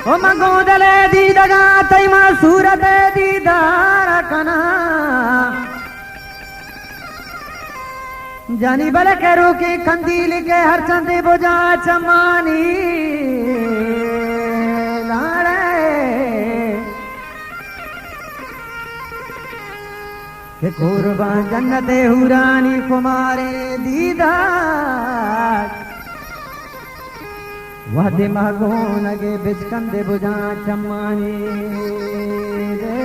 ओ मगोदले दी दगा तैमा सूरत दीदार कना जानी बल करो के कंदील के हर चंदे बुझा चमानी लाड़े के कुर्बान जन्नते हुरानी कुमारे दीदार वह दिमागो नगे बिचकंदे बुझा चमानी रे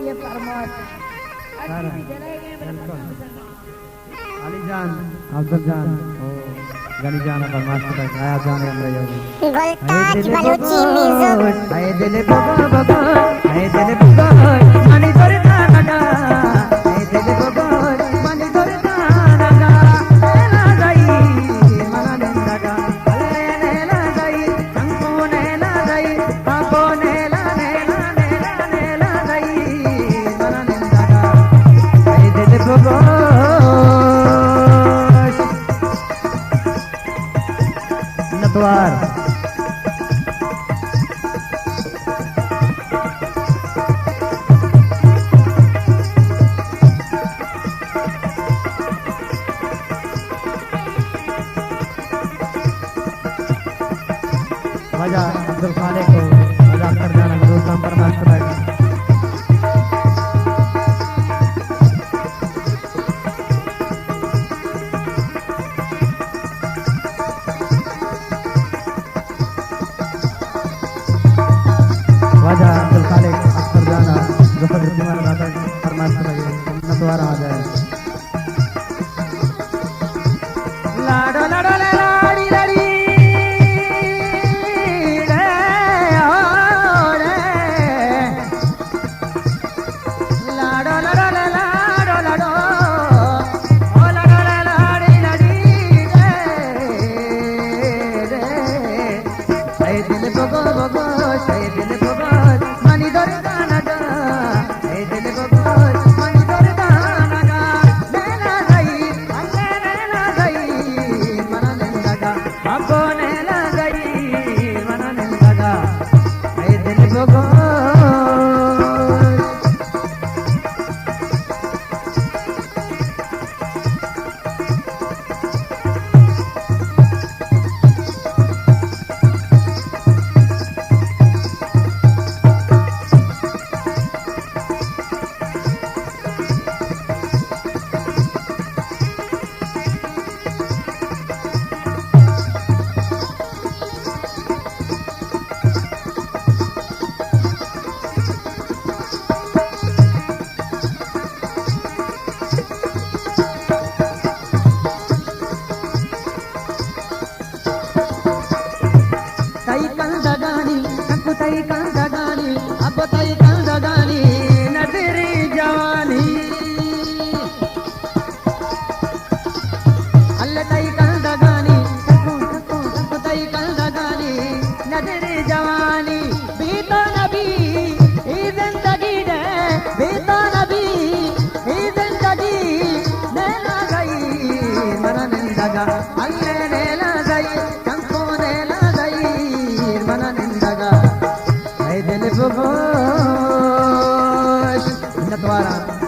ये परमात्मा अली जान अफजल जान ओ गनी जान परमात्मा का आया जान हमरे यो गोलताज बलूची म्यूजिक आए दिल बगा बगा आए दिल बगा मनी करता नगा आए दिल बगा मनी करता नगा ना गई मना नंदगा ले ना गई संको ने ना गई पापो ने ला ने ला गई मना नंदगा आए दिल बगा नतवार वजह अब्दुल खालिक को मजाक कर जाना दोस्तों पर मास्टर बैठा वजह अब्दुल खालिक अख्तर जाना जफर रिजवान दादा पर मास्टर बैठा नतवार आ जाए लाडो लाडो लाड़ी लाड़ी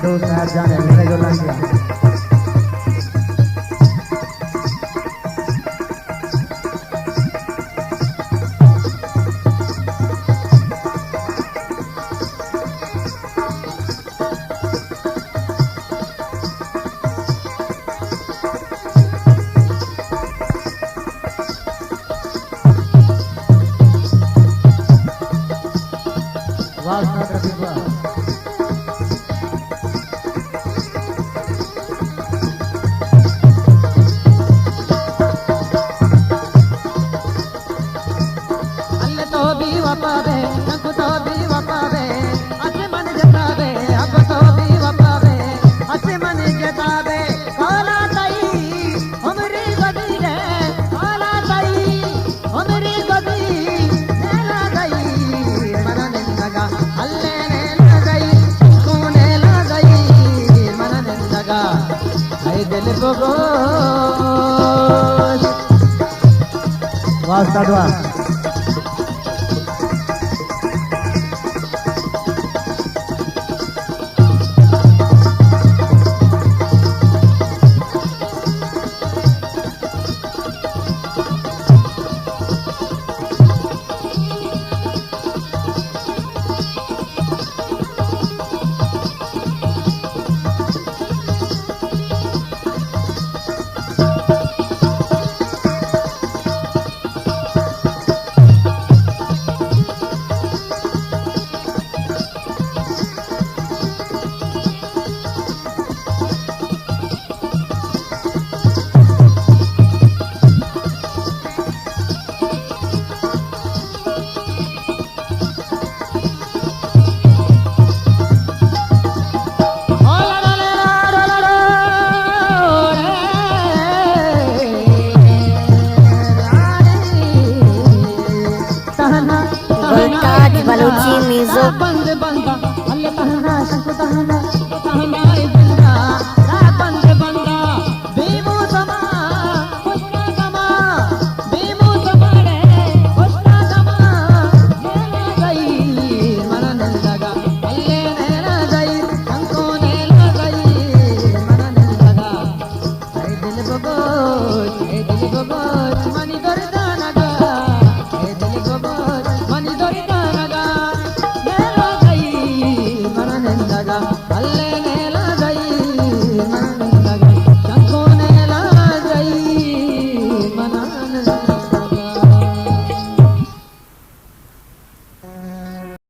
दोस्त जाने मेरे जो लग गया वपावे अब तो भी वपावे आसमान जतावे अब तो भी वपावे आसमान जतावे काला ताई हमरी गदी रे काला ताई हमरी गदी नेला गई मन निंदगा अल्ले नेला गई तू नेला गई मन निंदगा है दिल बगो वास्ता दुआ Voltage Baluchi Music. बंद